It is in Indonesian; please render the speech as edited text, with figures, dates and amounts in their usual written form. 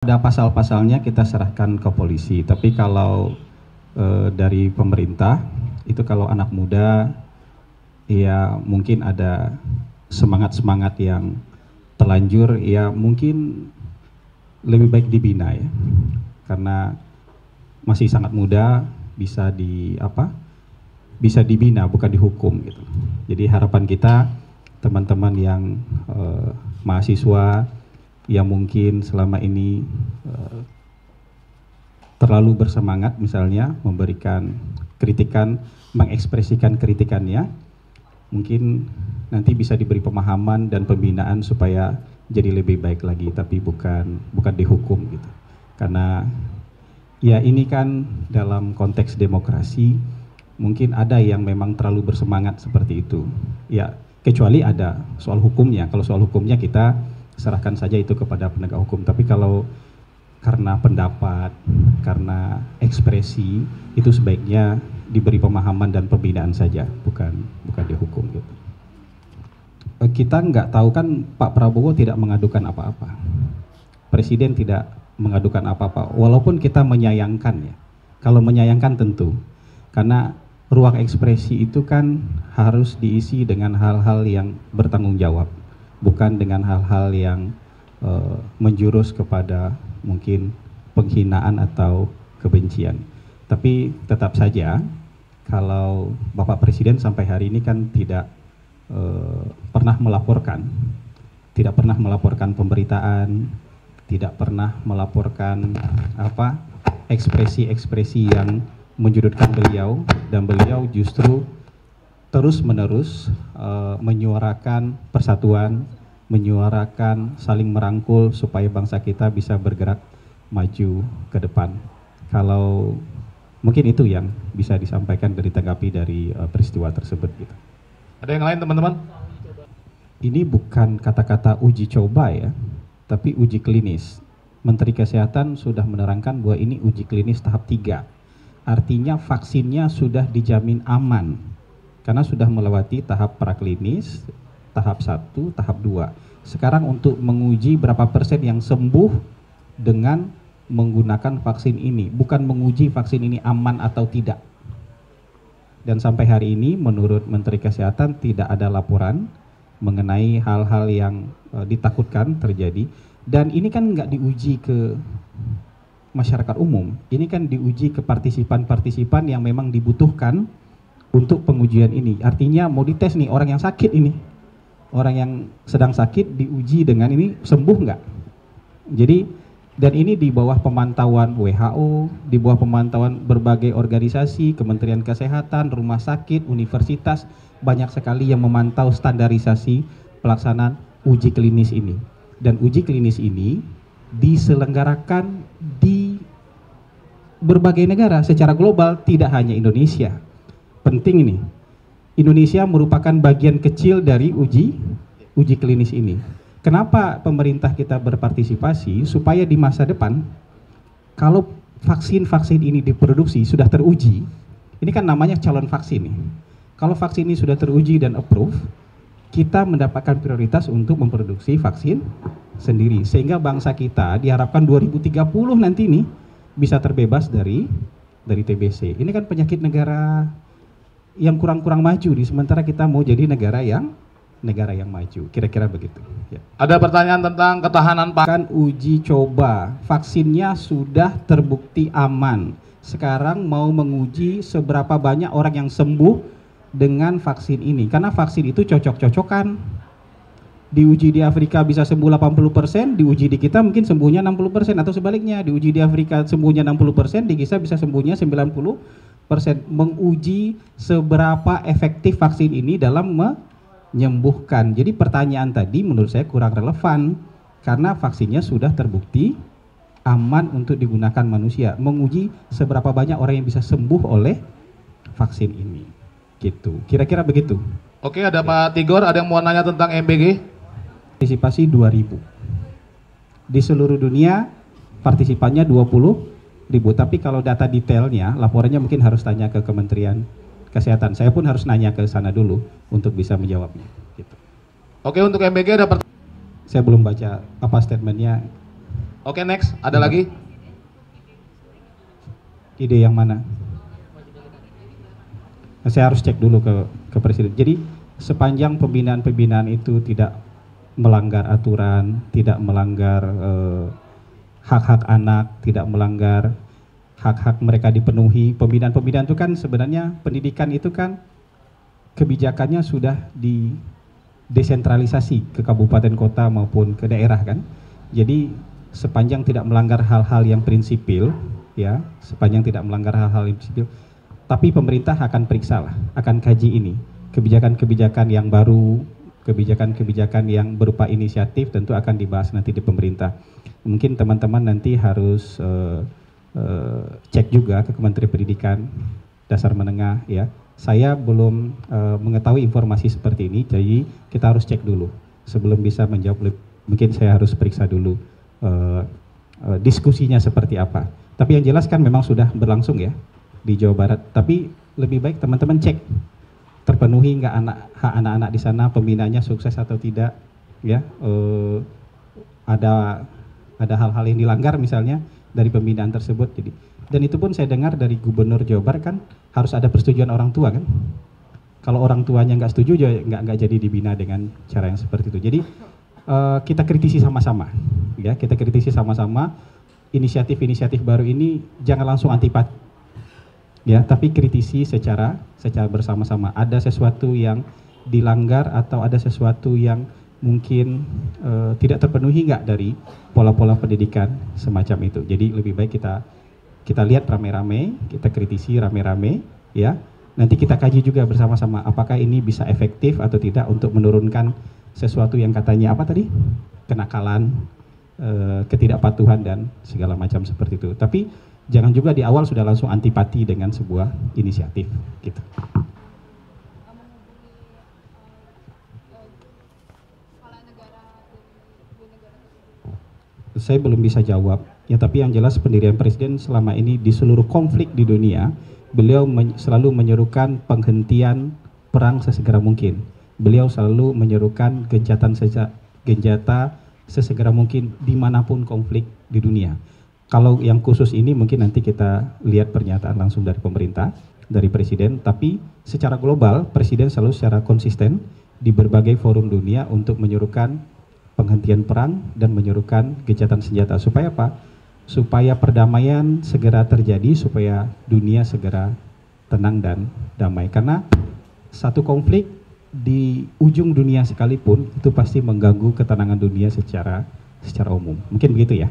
Ada pasal-pasalnya kita serahkan ke polisi, tapi kalau dari pemerintah itu kalau anak muda ya mungkin ada semangat-semangat yang telanjur, ya mungkin lebih baik dibina ya, karena masih sangat muda, bisa bisa dibina bukan dihukum gitu. Jadi harapan kita teman-teman yang mahasiswa yang mungkin selama ini terlalu bersemangat misalnya memberikan kritikan, mengekspresikan kritikannya, mungkin nanti bisa diberi pemahaman dan pembinaan supaya jadi lebih baik lagi, tapi bukan dihukum gitu. Karena ya ini kan dalam konteks demokrasi mungkin ada yang memang terlalu bersemangat seperti itu. Ya kecuali ada soal hukumnya. Kalau soal hukumnya kita serahkan saja itu kepada penegak hukum. Tapi kalau karena pendapat, karena ekspresi, itu sebaiknya diberi pemahaman dan pembinaan saja, bukan dihukum gitu. Kita nggak tahu kan, Pak Prabowo tidak mengadukan apa-apa, Presiden tidak mengadukan apa-apa, walaupun kita menyayangkan ya. Kalau menyayangkan tentu, karena ruang ekspresi itu kan harus diisi dengan hal-hal yang bertanggung jawab, bukan dengan hal-hal yang menjurus kepada mungkin penghinaan atau kebencian. Tapi tetap saja kalau Bapak Presiden sampai hari ini kan tidak pernah melaporkan pemberitaan, tidak pernah melaporkan ekspresi-ekspresi yang menyudutkan beliau, dan beliau justru terus-menerus menyuarakan persatuan, menyuarakan saling merangkul supaya bangsa kita bisa bergerak maju ke depan. Kalau mungkin itu yang bisa disampaikan dari tanggapi dari peristiwa tersebut gitu. Ada yang lain teman-teman? Ini bukan kata-kata uji coba ya, tapi uji klinis. Menteri Kesehatan sudah menerangkan bahwa ini uji klinis tahap 3. Artinya vaksinnya sudah dijamin aman karena sudah melewati tahap praklinis, tahap 1, tahap 2. Sekarang untuk menguji berapa persen yang sembuh dengan menggunakan vaksin ini, bukan menguji vaksin ini aman atau tidak. Dan sampai hari ini menurut Menteri Kesehatan tidak ada laporan mengenai hal-hal yang ditakutkan terjadi. Dan ini kan nggak diuji ke masyarakat umum, ini kan diuji ke partisipan-partisipan yang memang dibutuhkan untuk pengujian ini. Artinya mau dites nih orang yang sakit ini, orang yang sedang sakit diuji dengan ini sembuh nggak. Jadi dan ini di bawah pemantauan WHO, di bawah pemantauan berbagai organisasi, Kementerian Kesehatan, rumah sakit, universitas, banyak sekali yang memantau standarisasi pelaksanaan uji klinis ini. Dan uji klinis ini diselenggarakan di berbagai negara secara global, tidak hanya Indonesia. Penting ini, Indonesia merupakan bagian kecil dari uji klinis ini. Kenapa pemerintah kita berpartisipasi? Supaya di masa depan, kalau vaksin-vaksin ini diproduksi, sudah teruji, ini kan namanya calon vaksin nih. Kalau vaksin ini sudah teruji dan approve, kita mendapatkan prioritas untuk memproduksi vaksin sendiri. Sehingga bangsa kita diharapkan 2030 nanti nih bisa terbebas dari TBC. Ini kan penyakit negara yang kurang-kurang maju, sementara kita mau jadi negara yang maju, kira-kira begitu ya. Ada pertanyaan tentang ketahanan Kan uji coba, vaksinnya sudah terbukti aman. Sekarang mau menguji seberapa banyak orang yang sembuh dengan vaksin ini, karena vaksin itu cocok-cocokan. Diuji di Afrika bisa sembuh 80%, diuji di kita mungkin sembuhnya 60%, atau sebaliknya, diuji di Afrika sembuhnya 60%, di kita bisa sembuhnya 90%. Menguji seberapa efektif vaksin ini dalam menyembuhkan. Jadi pertanyaan tadi menurut saya kurang relevan, karena vaksinnya sudah terbukti aman untuk digunakan manusia. Menguji seberapa banyak orang yang bisa sembuh oleh vaksin ini, gitu. Kira-kira begitu. Oke, ada Pak Tigor, ada yang mau nanya tentang MBG? Partisipasi 2.000. Di seluruh dunia partisipannya 20.000. Tapi kalau data detailnya, laporannya mungkin harus tanya ke Kementerian Kesehatan. Saya pun harus nanya ke sana dulu untuk bisa menjawabnya. Gitu. Oke, untuk MBG ada pertanyaan? Saya belum baca apa statementnya. Oke, next. Ada lagi? Ide yang mana? Saya harus cek dulu ke Presiden. Jadi sepanjang pembinaan-pembinaan itu tidak melanggar aturan, tidak melanggar hak-hak anak, tidak melanggar hak-hak mereka dipenuhi. Pembinaan-pembinaan itu kan sebenarnya pendidikan itu kan kebijakannya sudah didesentralisasi ke kabupaten kota maupun ke daerah kan. Jadi sepanjang tidak melanggar hal-hal yang prinsipil, ya, sepanjang tidak melanggar hal-hal yang prinsipil, tapi pemerintah akan periksa lah, akan kaji ini kebijakan-kebijakan yang baru, kebijakan-kebijakan yang berupa inisiatif tentu akan dibahas nanti di pemerintah. Mungkin teman-teman nanti harus cek juga ke Kementerian Pendidikan Dasar Menengah, ya. Saya belum mengetahui informasi seperti ini, jadi kita harus cek dulu sebelum bisa menjawab. Mungkin saya harus periksa dulu diskusinya seperti apa. Tapi yang jelas kan memang sudah berlangsung ya di Jawa Barat. Tapi lebih baik teman-teman cek terpenuhi nggak hak anak-anak di sana, pembinaannya sukses atau tidak, ya. Ada hal-hal yang dilanggar misalnya dari pembinaan tersebut. Jadi, dan itu pun saya dengar dari Gubernur Jawa Barat kan harus ada persetujuan orang tua kan. Kalau orang tuanya nggak setuju, nggak jadi dibina dengan cara yang seperti itu. Jadi kita kritisi sama-sama, ya, kita kritisi sama-sama inisiatif-inisiatif baru ini, jangan langsung antipati, ya, tapi kritisi secara bersama-sama. Ada sesuatu yang dilanggar atau ada sesuatu yang mungkin tidak terpenuhi nggak dari pola-pola pendidikan semacam itu. Jadi lebih baik kita lihat rame-rame, kita kritisi rame-rame, ya. Nanti kita kaji juga bersama-sama apakah ini bisa efektif atau tidak untuk menurunkan sesuatu yang katanya apa tadi? Kenakalan, ketidakpatuhan dan segala macam seperti itu. Tapi jangan juga di awal sudah langsung antipati dengan sebuah inisiatif gitu. Saya belum bisa jawab, ya, tapi yang jelas pendirian Presiden selama ini di seluruh konflik di dunia, beliau selalu menyerukan penghentian perang sesegera mungkin. Beliau selalu menyerukan genjata sesegera mungkin dimanapun konflik di dunia. Kalau yang khusus ini mungkin nanti kita lihat pernyataan langsung dari pemerintah, dari Presiden, tapi secara global Presiden selalu secara konsisten di berbagai forum dunia untuk menyerukan penghentian perang dan menyerukan gencatan senjata. Supaya apa? Supaya perdamaian segera terjadi, supaya dunia segera tenang dan damai. Karena satu konflik di ujung dunia sekalipun itu pasti mengganggu ketenangan dunia secara umum. Mungkin begitu ya.